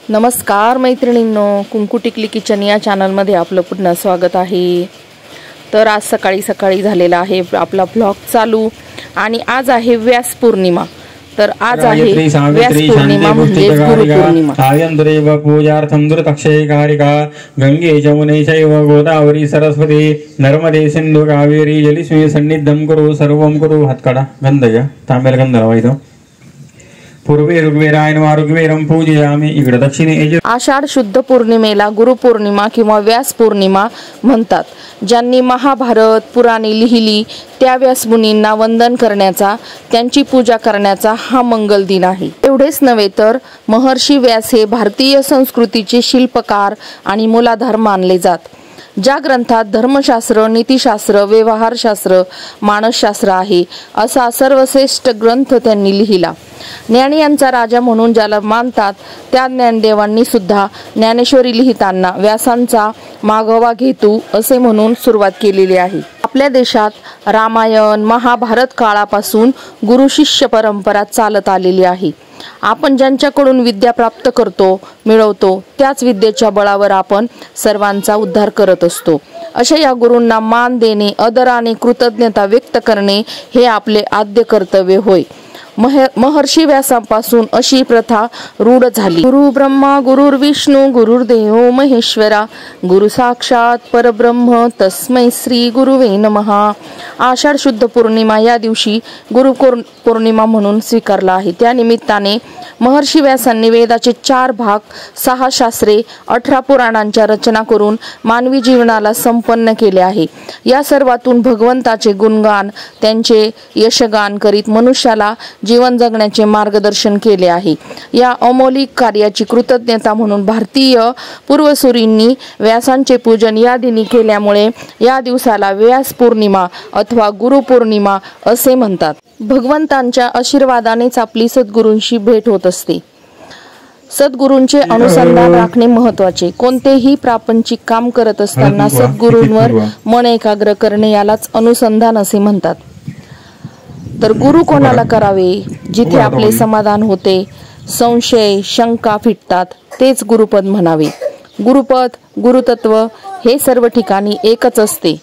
नमस्कार मैत्रिणींनो, कुंकू टिकली किचन या चॅनलमध्ये आपलं पुन्हा स्वागत आहे। तर आज सकाळी सकाळी झालेला आहे आपला ब्लॉग चालू आणि आज आहे व्यास पौर्णिमा। तर आज आहे व्यास पौर्णिमा म्हणजे गुरुपौर्णिमा। आयंद्रेव पूजार्थं दुर्तक्षयकारिका गंगे जमुने चैव गोदावरी सरस्वती नर्मदे सिंधु कावेरी जलेस्मिन् सन्निधं कुरु सर्वं कुरु। हात काढा, गंध घ्या, तांब्याला गंध लावायचा। पूर्वे ऋग्वेदाय नमः ऋग्वेदं पूजयामि। इकडे दक्षिणे आषाढ शुद्ध पौर्णिमेला गुरुपौर्णिमा किंवा व्यास पौर्णिमा म्हणतात। ज्यांनी महाभारत पुराणे लिहिली त्या व्यास मुनींना वंदन करण्याचा, त्यांची पूजा करण्याचा हा मंगल दिन आहे। एवढेच नव्हे तर महर्षी व्यास हे भारतीय संस्कृतीचे शिल्पकार आणि मूलाधार मानले जात। ज्या ग्रंथात धर्मशास्त्र, नीतिशास्त्र, व्यवहारशास्त्र, मानसशास्त्र आहे असा सर्वश्रेष्ठ ग्रंथ त्यांनी लिहिला। ज्ञानी यांचा राजा म्हणून ज्याला मानतात त्या ज्ञानदेवांनी सुद्धा ज्ञानेश्वरी लिहिताना व्यासांचा मागोवा घेतू असे म्हणून सुरुवात केलेली आहे। आपल्या देशात रामायण महाभारत काळापासून गुरु शिष्य परंपरा चालत आलेली आहे। आपण ज्यांच्याकडून विद्या प्राप्त करतो, मिळवतो त्याच विद्येच्या बळावर आपण सर्वांचा उद्धार करत असतो। अशा या गुरूंना मान देणे, आदराने कृतज्ञता व्यक्त करणे हे आपले आद्य कर्तव्य होय। महर्षी व्यासांपासून अशी प्रथा रूढ झाली। गुरु ब्रह्मा गुरुर्विष्णू गुरुर्देव महेश्वरा गुरु साक्षात परब्रह्म तस्मै श्री गुरुवे नमः। आषाढ शुद्ध पौर्णिमा या दिवशी गुरु पौर्णिमा म्हणून स्वीकारला आहे। त्या निमित्ताने महर्षी व्यासांनी वेदाचे 4 भाग, 6 शास्त्रे, 18 पुराणांच्या रचना करून मानवी जीवनाला संपन्न केले आहे। या सर्वातून भगवंताचे गुणगान, त्यांचे यशगान करीत मनुष्याला जीवन जगण्याचे मार्गदर्शन केले आहे। या अमौलिक कार्याची कृतज्ञता म्हणून भारतीय पूर्वसूरींनी व्यासांचे पूजन या दिनी केल्यामुळे या दिवसाला व्यास पौर्णिमा अथवा गुरु पौर्णिमा असे म्हणतात। भगवंतांच्या आशीर्वादानेच आपली सद्गुरूंशी भेट होत असते। सद्गुरूंचे अनुसंधान राखणे महत्वाचे। कोणतेही प्रापंचिक काम करत असताना सद्गुरूंवर मन एकाग्र करणे यालाच अनुसंधान असे म्हणतात। तर गुरु कोणाला करावे? जिथे आपले समाधान होते, संशय शंका फिटतात तेच गुरुपद म्हणावे। गुरुपद, गुरुतत्व हे सर्व ठिकाणी एकच असते।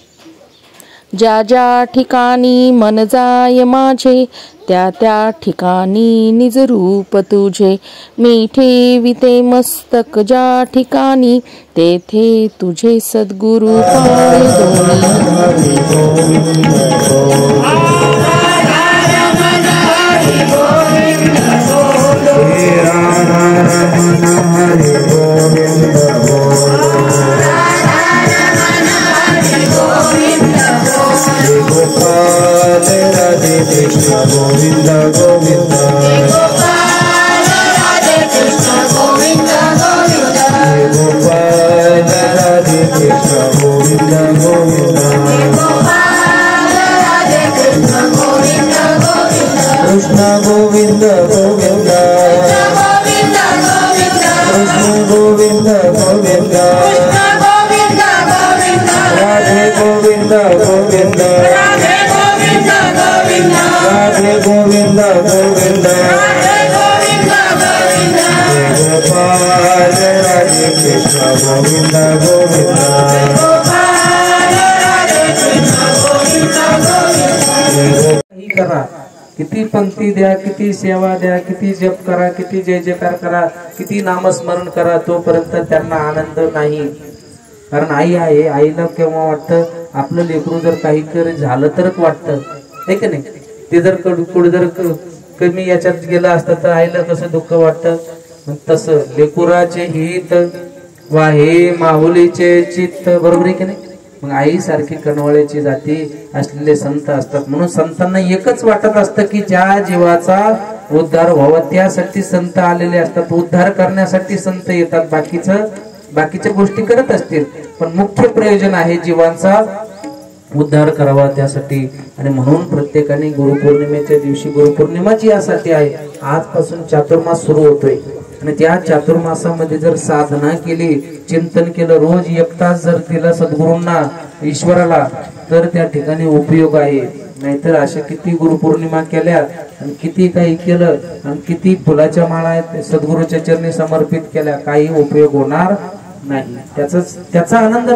ज्या ज्या ठिकाणी मन जाय माझे त्या त्या ठिकाणी निज रूप तुझे। मी ठेविते मस्तक ज्या ठिकाणी तेथे तुझे सद्गुरु पाय करा, किती पंक्ती द्या, किती सेवा द्या, किती जप करा, किती जय जयकार करा, किती नामस्मरण करा, तोपर्यंत त्यांना आनंद नाही। कारण आई आहे, आईला केव्हा वाटतं आपलं लेकरू जर काहीतरी झालं तरच वाटतं, हे की नाही? ते जर कुठे जर कमी याच्यात गेलं असतं तर आईला कसं दुःख वाटतं, तसं लेकुराचे हित वाहे माहुलीचे चित्त, बरोबर आहे की नाही? मग आई सारखी कणवळ्याची जाती असलेले संत असतात। म्हणून संतांना एकच वाटत असतं की ज्या जीवाचा उद्धार व्हावा त्यासाठी संत आलेले असतात, उद्धार करण्यासाठी संत येतात। बाकीच्या गोष्टी करत असतील पण मुख्य प्रयोजन आहे जीवांचा उद्धार करावा त्यासाठी। आणि म्हणून प्रत्येकाने गुरुपौर्णिमेच्या दिवशी, गुरुपौर्णिमा जी यासाठी आहे, आजपासून चातुर्मास सुरू होतोय आणि त्या चातुर्मासामध्ये जर साधना केली, चिंतन केलं, रोज 1 तास जर दिला सद्गुरूंना, ईश्वराला, तर त्या ठिकाणी उपयोग आहे। नाहीतर अशा किती गुरुपौर्णिमा केल्या आणि किती काही केलं आणि किती फुलाच्या माळा सद्गुरूच्या चरणी समर्पित केल्या, काही उपयोग होणार नाही. त्याचा आनंद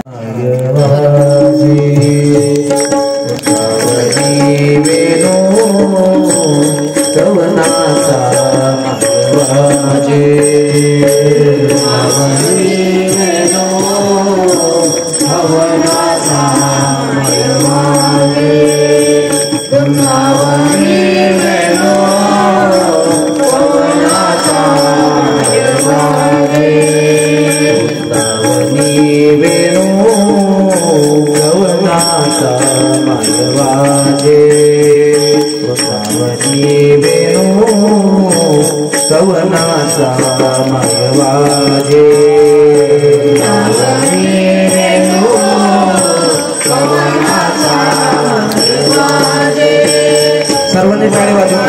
सर्वांनी टाळी वाजवा.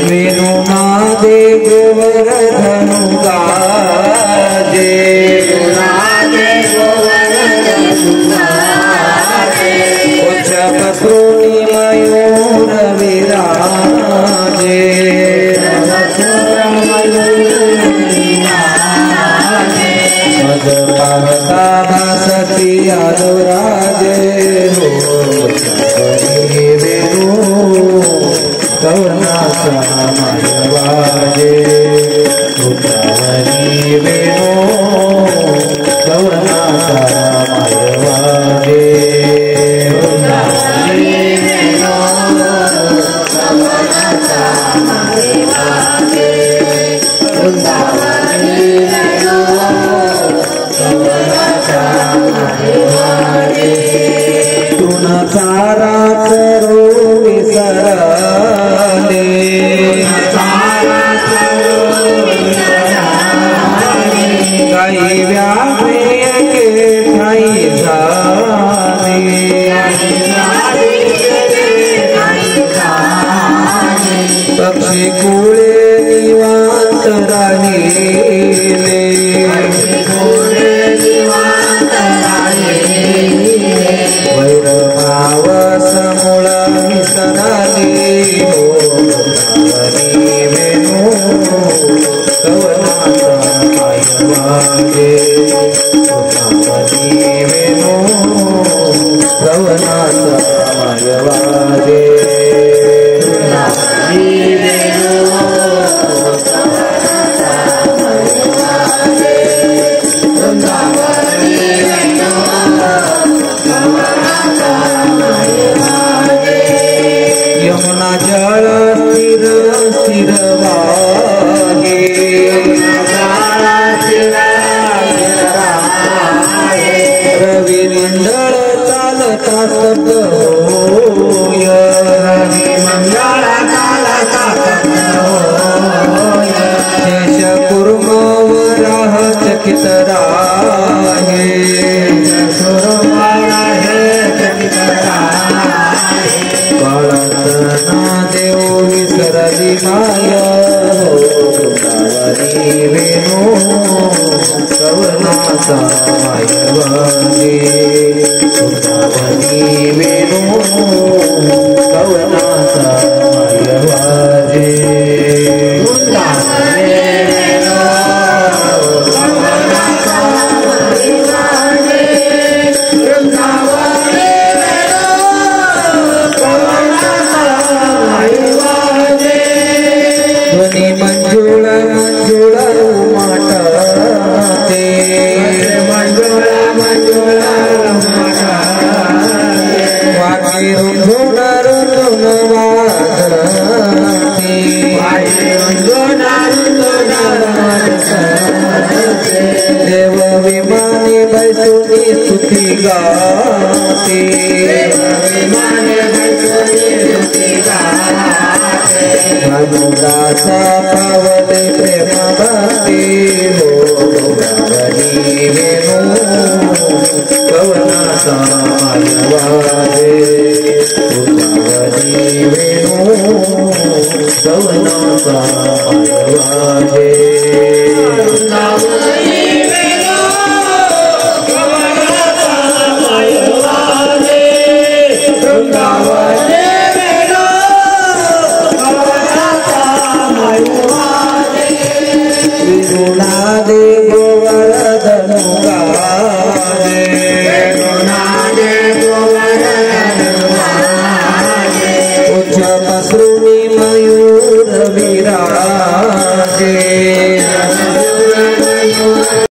वेणुनादे गोवर्धनु गाजे, उच्चपत्रोणी मयूर विराजे, मद पाहता भासती अनुराजे, वेणू कवनाचा मायवाजे, वेणू कवनाचा मायवाजे. सारा करो विसरले, काही व्याप्रिय के ठाई जाने, पक्षी कुळे निवांत राहिले, वैरभावसमुळ विसराले, वेणू कवनाचा मायवाजे, वेणू कवनाचा मायवाजे. यमुना जळ स्थिर स्थिर वाहे, रवी मंडळ चालता शब्द होय, शेष कुर्म वराह चकित राहे, देव विसरली माया, वेणू कवनाचा मायवाजे, वेणू कवनाचा मायवाजे. ध्वनी मंजुळ मंजुळ उमटते, मंजुळ मंजुळ वागे रुंधुन रुंधुन वाजते, देव विमानी बैसुनी स्तुती गाते, अनुदासा पावते प्रेम भक्ती, हो वेणू कवनाचा मायवाजे, वेणू कवनाचा मायवाजे. त्रिगुणादे गोवर्धन गाजे त्रिगुणादे गोवर्धन गाजे उच्च मसृणी मयूर विराजे